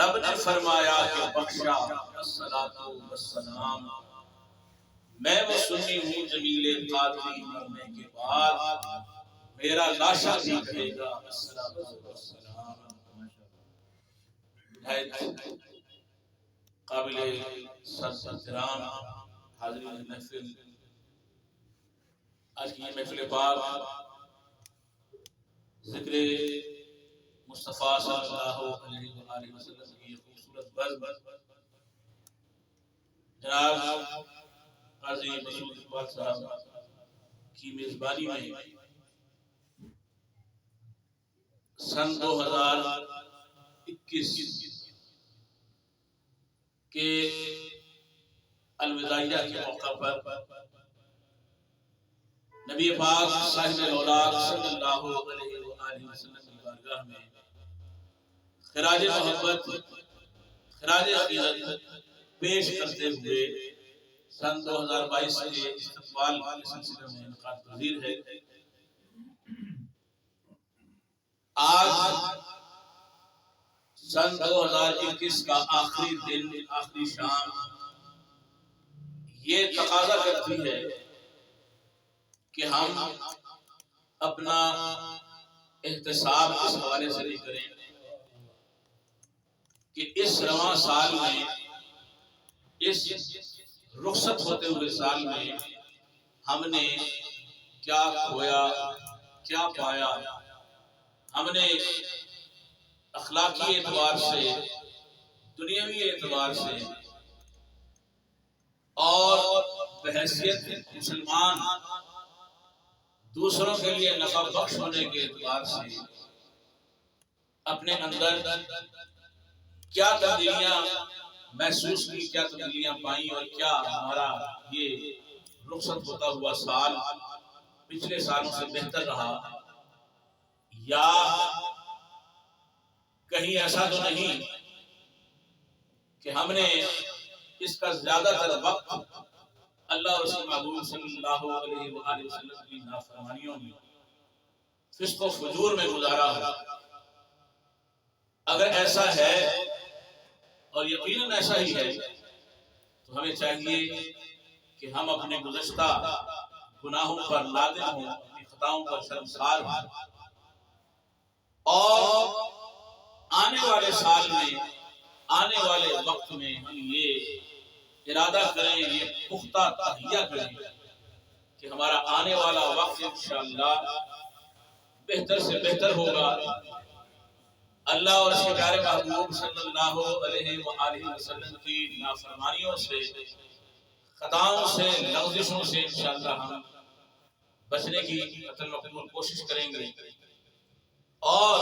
رب نے فرمایا کہ بخشا الصلاۃ والسلام، میں وہ سنی ہوں جمیل قادری مرنے کے بعد میرا لاشا بھی کہے گا الصلاۃ والسلام۔ قابل صد احترام حاضرین محفل، آج کی یہ محفل پاک ذکر مصطفیٰ صلی اللہ علیہ وآلہ وسلم کی خوبصورت بزم جناب قاضی مسعود اقبال صاحب کی میزبانی میں سن 2021 کے الوداعیہ کے موقع پر نبی پاک صاحب اولاد صلی اللہ علیہ وآلہ وسلم کی بارگاہ میں خراج محبت خراج عقیدت پیش کرتے ہوئے سن 2022 کے استقبال کے سلسلے میں انعقاد پذیر ہے۔ آج سن 2021 کا آخری دن، آخری شام یہ تقاضا کرتی ہے کہ ہم اپنا احتساب اس حوالے سے نہیں کریں کہ اس رواں سال میں، اس رخصت ہوتے ہوئے سال میں ہم نے کیا کھویا، کیا پایا۔ ہم نے اخلاقی اعتبار سے، دنیاوی اعتبار سے اور بحیثیت مسلمان دوسروں کے لیے نفع بخش ہونے کے اعتبار سے اپنے اندر کیا تبدیلیاں محسوس کی، کیا تبدیلیاں پائیں، اور کیا ہمارا یہ رخصت ہوتا ہوا سال پچھلے سالوں سے بہتر رہا، یا کہیں ایسا تو نہیں کہ ہم نے اس کا زیادہ تر وقت اللہ اور اس کے محبوب صلی اللہ علیہ وآلہ وسلم کی نافرمانیوں میں، فسق و فجور میں گزارا ہے۔ اگر ایسا ہے، اور یقیناً ایسا ہی ہے، تو ہمیں چاہیے کہ ہم اپنے گزشتہ گناہوں پر نادم ہوں، اپنی خطاؤں پر شرمسار ہوں، اور آنے والے سال میں، آنے والے وقت میں ہم یہ ارادہ کریں، یہ پختہ تہیہ کریں کہ ہمارا آنے والا وقت انشاءاللہ بہتر سے بہتر ہوگا۔ اللہ اور اس کے پیارے محبوب صلی اللہ علیہ وآلہ وسلم کی نافرمانیوں سے، خطاؤں سے، لغزشوں سے انشاءاللہ ہم بچنے کی قطع مقبول کوشش کریں گے، اور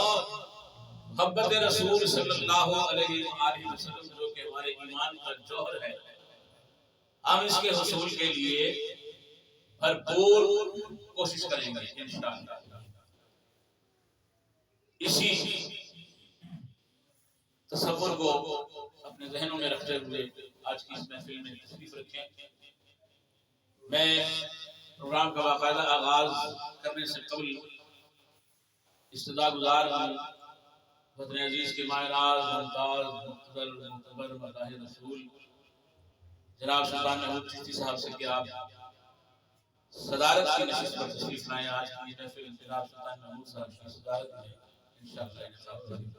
محبت رسول صلی اللہ علیہ وآلہ وسلم جو کہ ہمارے ایمان کا جوہر ہے، ہم اس کے حصول کے لیے بھرپور کوشش کریں گے انشاءاللہ۔ اسی تصور کو اپنے ذہنوں میں رکھتے ہوئے آج کی اس محفل میں تشریف رکھیں۔ میں پروگرام کا باقاعدہ آغاز کرنے سے قبل استدعا گزار ہوں وطن عزیز کے ماہ راز، ممتاز، مقتدر، معتبر مداح رسول جناب سلطان محمد چشتی صاحب سے کہ آپ صدارت کی نشست پر تشریف لائیں۔ آج کی یہ محفل جناب سلطان محمد صاحب کی صدارت میں انشاءاللہ انعقاد ہوگی۔